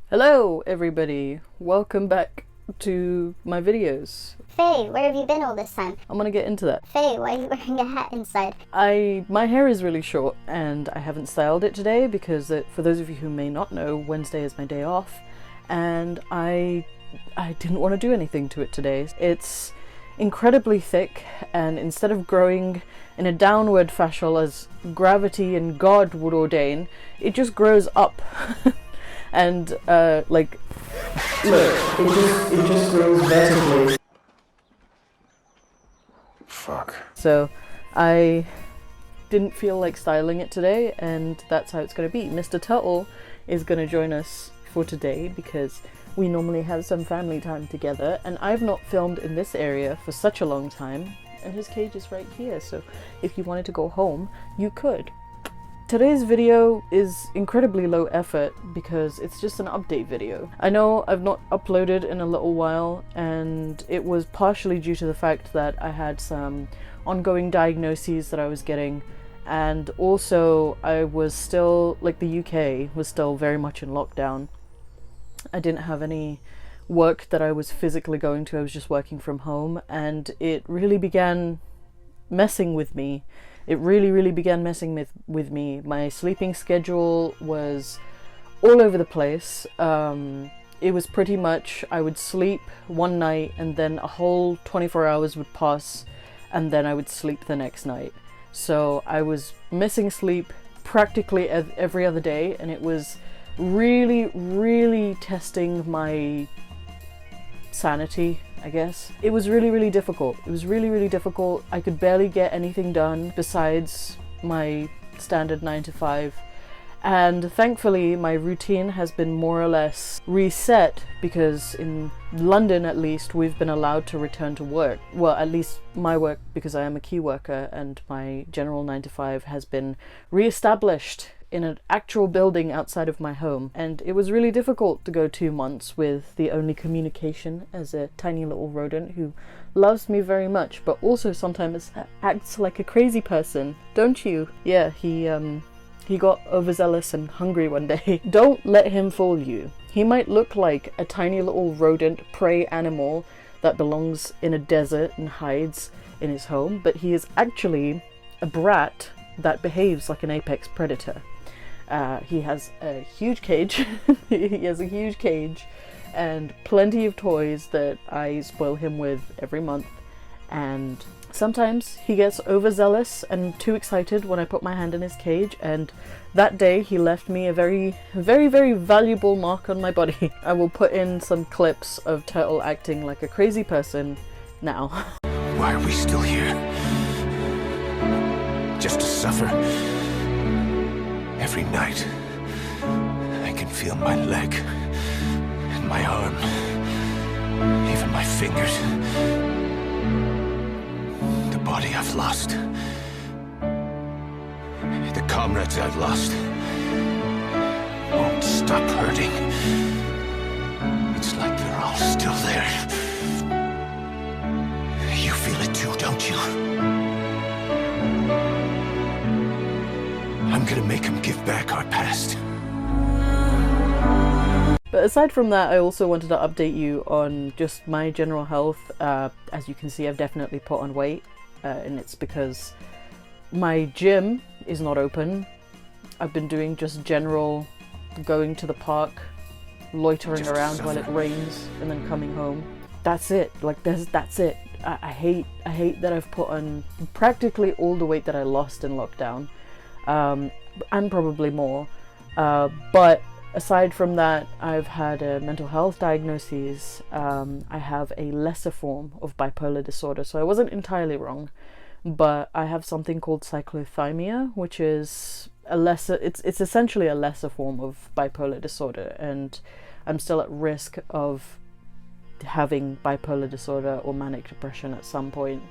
Hello everybody, welcome back to my videos. Faye, where have you been all this time? I'm gonna get into that. Faye, why are you wearing a hat inside? My hair is really short and I haven't styled it today because for those of you who may not know, Wednesday is my day off and I didn't want to do anything to it today. It's incredibly thick and instead of growing in a downward fashion as gravity and God would ordain, it just grows up. And look, it just grows vertically. Fuck. So I didn't feel like styling it today, and that's how it's going to be. Mr. Turtle is going to join us for today because we normally have some family time together, and I've not filmed in this area for such a long time, and his cage is right here, so if you wanted to go home, you could. Today's video is incredibly low effort because it's just an update video. I know I've not uploaded in a little while and it was partially due to the fact that I had some ongoing diagnoses that I was getting, and also I was still, like, the UK was still very much in lockdown. I didn't have any work that I was physically going to, I was just working from home, and it really began messing with me. It really began messing with me. My sleeping schedule was all over the place. It was pretty much, I would sleep one night and then a whole 24 hours would pass and then I would sleep the next night. So I was missing sleep practically every other day, and it was really testing my sanity, I guess. It was really difficult. It was really difficult. I could barely get anything done besides my standard 9 to 5. And thankfully my routine has been more or less reset because in London at least we've been allowed to return to work. Well, at least my work, because I am a key worker, and my general 9 to 5 has been re-established in an actual building outside of my home, and it was really difficult to go 2 months with the only communication as a tiny little rodent who loves me very much but also sometimes acts like a crazy person, don't you? Yeah, he got overzealous and hungry one day. Don't let him fool you. He might look like a tiny little rodent prey animal that belongs in a desert and hides in his home, but he is actually a brat that behaves like an apex predator. He has a huge cage. He has a huge cage and plenty of toys that I spoil him with every month, and sometimes he gets overzealous and too excited when I put my hand in his cage, and that day he left me a very valuable mark on my body. I will put in some clips of Turtle acting like a crazy person now. Why are we still here? Just to suffer? Every night, I can feel my leg, and my arm, even my fingers. The body I've lost. The comrades I've lost. Won't stop hurting. It's like they're all still there. You feel it too, don't you? I'm gonna make him give back our past. But aside from that, I also wanted to update you on just my general health. As you can see, I've definitely put on weight, and it's because my gym is not open. I've been doing just general going to the park, loitering around while it rains, and then coming home. That's it. Like, that's it. I hate that I've put on practically all the weight that I lost in lockdown. And probably more, but aside from that, I've had a mental health diagnosis. I have a lesser form of bipolar disorder, so I wasn't entirely wrong, but I have something called cyclothymia, which is it's essentially a lesser form of bipolar disorder, and I'm still at risk of having bipolar disorder or manic depression at some point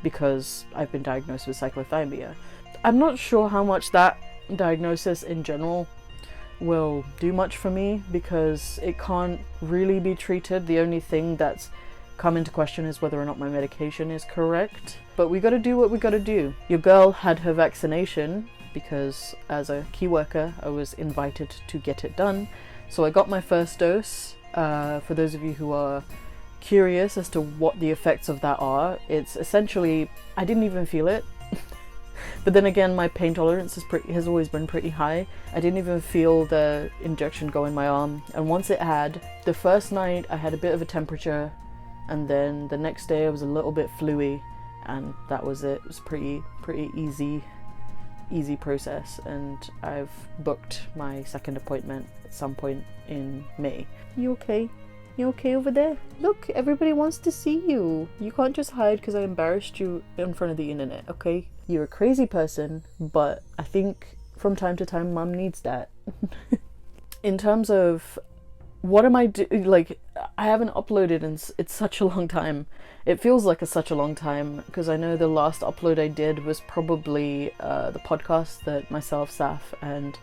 because I've been diagnosed with cyclothymia. I'm not sure how much that diagnosis in general will do much for me because it can't really be treated. The only thing that's come into question is whether or not my medication is correct. But we gotta do what we gotta do. Your girl had her vaccination because as a key worker I was invited to get it done, So I got my first dose. For those of you who are curious as to what the effects of that are, it's essentially, I didn't even feel it. But then again, my pain tolerance has always been pretty high. I didn't even feel the injection go in my arm. And once it had, the first night I had a bit of a temperature, and then the next day I was a little bit fluey, and that was it. It was pretty easy process, and I've booked my second appointment at some point in May. You okay? You okay over there? Look, everybody wants to see you. You can't just hide because I embarrassed you in front of the internet, okay? You're a crazy person, but I think from time to time mum needs that. In terms of what am I doing, like, I haven't uploaded in it's such a long time. It feels like such a long time, because I know the last upload I did was probably the podcast that myself, Saf, and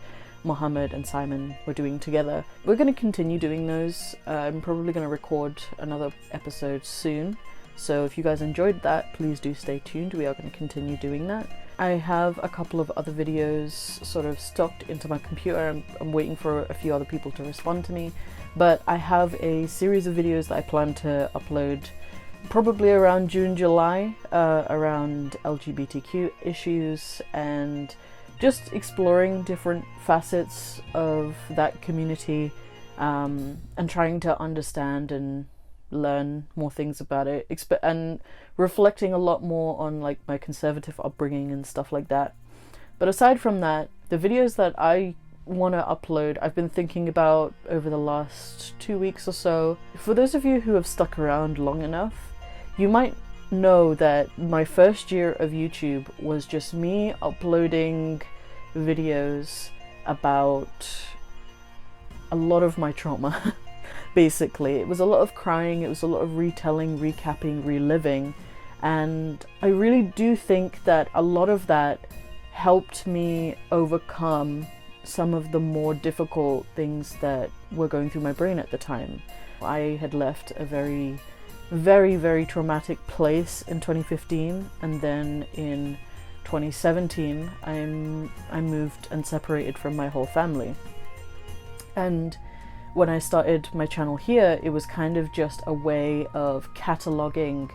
Mohammed and Simon were doing together. We're going to continue doing those. I'm probably going to record another episode soon. So if you guys enjoyed that, please do stay tuned. We are going to continue doing that. I have a couple of other videos sort of stocked into my computer. I'm waiting for a few other people to respond to me. But I have a series of videos that I plan to upload probably around June, July, around LGBTQ issues and just exploring different facets of that community, and trying to understand and learn more things about it, and reflecting a lot more on like my conservative upbringing and stuff like that. But aside from that, the videos that I want to upload, I've been thinking about over the last 2 weeks or so. For those of you who have stuck around long enough, you might know that my first year of YouTube was just me uploading videos about a lot of my trauma. Basically, it was a lot of crying, it was a lot of retelling, recapping, reliving, and I really do think that a lot of that helped me overcome some of the more difficult things that were going through my brain at the time. I had left a very, very traumatic place in 2015, and then in 2017 I moved and separated from my whole family. And when I started my channel here, it was kind of just a way of cataloguing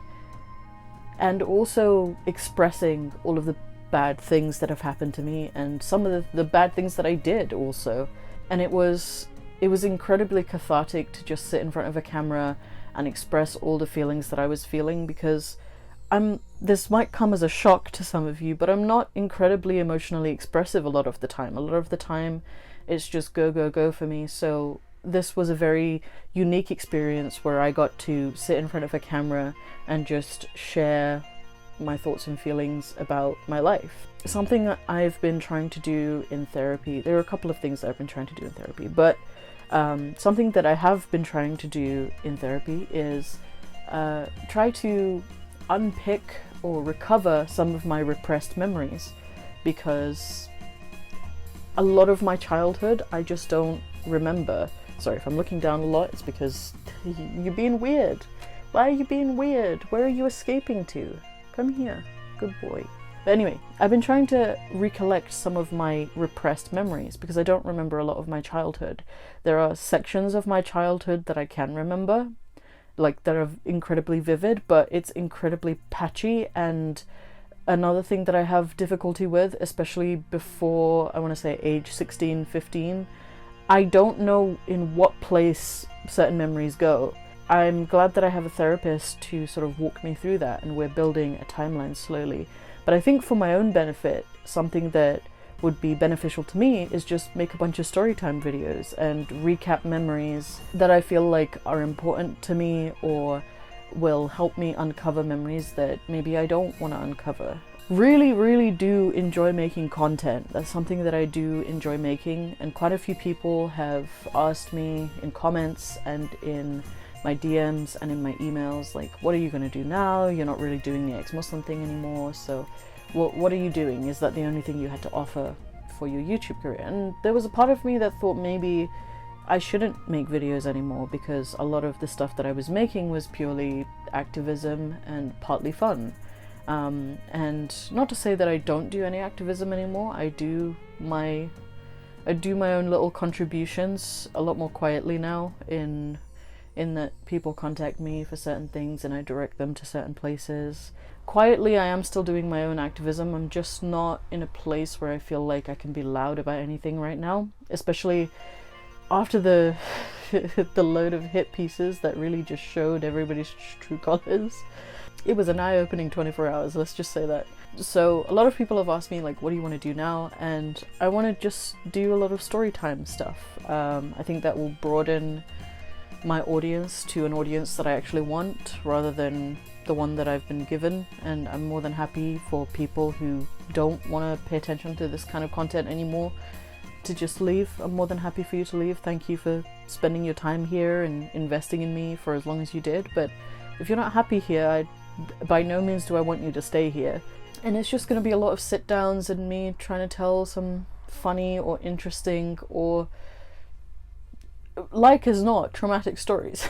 and also expressing all of the bad things that have happened to me and some of the bad things that I did also. And it was incredibly cathartic to just sit in front of a camera and express all the feelings that I was feeling, because this might come as a shock to some of you, but I'm not incredibly emotionally expressive a lot of the time. A lot of the time it's just go for me. So this was a very unique experience where I got to sit in front of a camera and just share my thoughts and feelings about my life. Something that I've been trying to do in therapy, there are a couple of things that I've been trying to do in therapy, but something that I have been trying to do in therapy is try to unpick or recover some of my repressed memories, because a lot of my childhood I just don't remember. Sorry if I'm looking down a lot, it's because you're being weird. Why are you being weird? Where are you escaping to? Come here, good boy. But anyway, I've been trying to recollect some of my repressed memories because I don't remember a lot of my childhood. There are sections of my childhood that I can remember, like that are incredibly vivid, but it's incredibly patchy. And another thing that I have difficulty with, especially before, I want to say age 16, 15, I don't know in what place certain memories go. I'm glad that I have a therapist to sort of walk me through that, and we're building a timeline slowly. But I think for my own benefit, something that would be beneficial to me is just make a bunch of storytime videos and recap memories that I feel like are important to me or will help me uncover memories that maybe I don't want to uncover. Really do enjoy making content. That's something that I do enjoy making, and quite a few people have asked me in comments and in my DMs and in my emails, like, what are you going to do now? You're not really doing the ex-Muslim thing anymore, so what are you doing? Is that the only thing you had to offer for your YouTube career? And there was a part of me that thought maybe I shouldn't make videos anymore, because a lot of the stuff that I was making was purely activism and partly fun. And not to say that I don't do any activism anymore. I do I do my own little contributions a lot more quietly now, in that people contact me for certain things and I direct them to certain places. Quietly, I am still doing my own activism. I'm just not in a place where I feel like I can be loud about anything right now, especially after the the load of hit pieces that really just showed everybody's true colors. It was an eye-opening 24 hours, let's just say that. So a lot of people have asked me, like, what do you want to do now? And I want to just do a lot of story time stuff. I think that will broaden my audience to an audience that I actually want, rather than the one that I've been given. And I'm more than happy for people who don't want to pay attention to this kind of content anymore to just leave. I'm more than happy for you to leave. Thank you for spending your time here and investing in me for as long as you did. But if you're not happy here, by no means do I want you to stay here. And it's just going to be a lot of sit downs and me trying to tell some funny or interesting or, like as not, traumatic stories.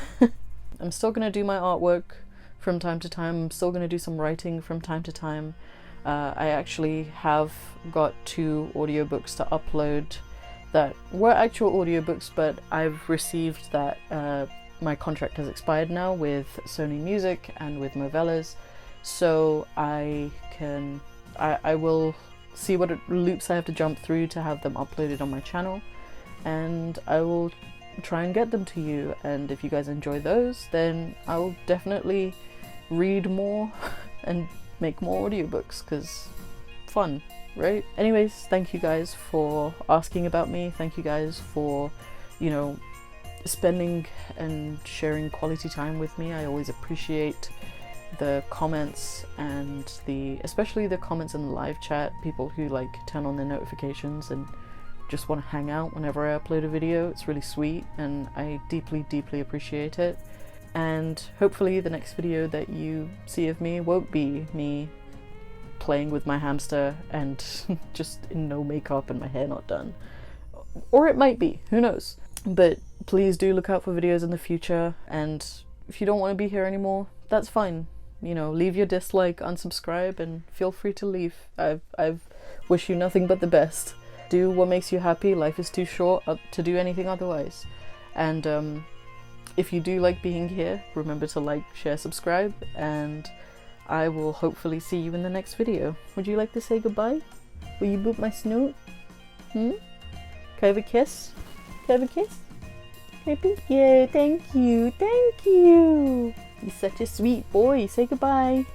I'm still going to do my artwork from time to time. I'm still going to do some writing from time to time. I actually have got 2 audiobooks to upload that were actual audiobooks, but I've received that my contract has expired now with Sony Music and with Movellas, so I will see what loops I have to jump through to have them uploaded on my channel, and I will try and get them to you. And if you guys enjoy those, then I will definitely read more and make more audiobooks, because fun, right? Anyways, thank you guys for asking about me. Thank you guys for, you know, spending and sharing quality time with me. I always appreciate the comments and especially the comments in the live chat, people who like turn on their notifications and just want to hang out whenever I upload a video. It's really sweet and I deeply, deeply appreciate it. And hopefully the next video that you see of me won't be me playing with my hamster and just in no makeup and my hair not done. Or it might be, who knows. But please do look out for videos in the future, and if you don't want to be here anymore, that's fine. You know, leave your dislike, unsubscribe, and feel free to leave. I've wish you nothing but the best. Do what makes you happy. Life is too short to do anything otherwise. And if you do like being here, remember to like, share, subscribe, and I will hopefully see you in the next video. Would you like to say goodbye? Will you boop my snoot? Can I have a kiss? Can I have a kiss? Maybe? Yeah, thank you, thank you. You're such a sweet boy. Say goodbye.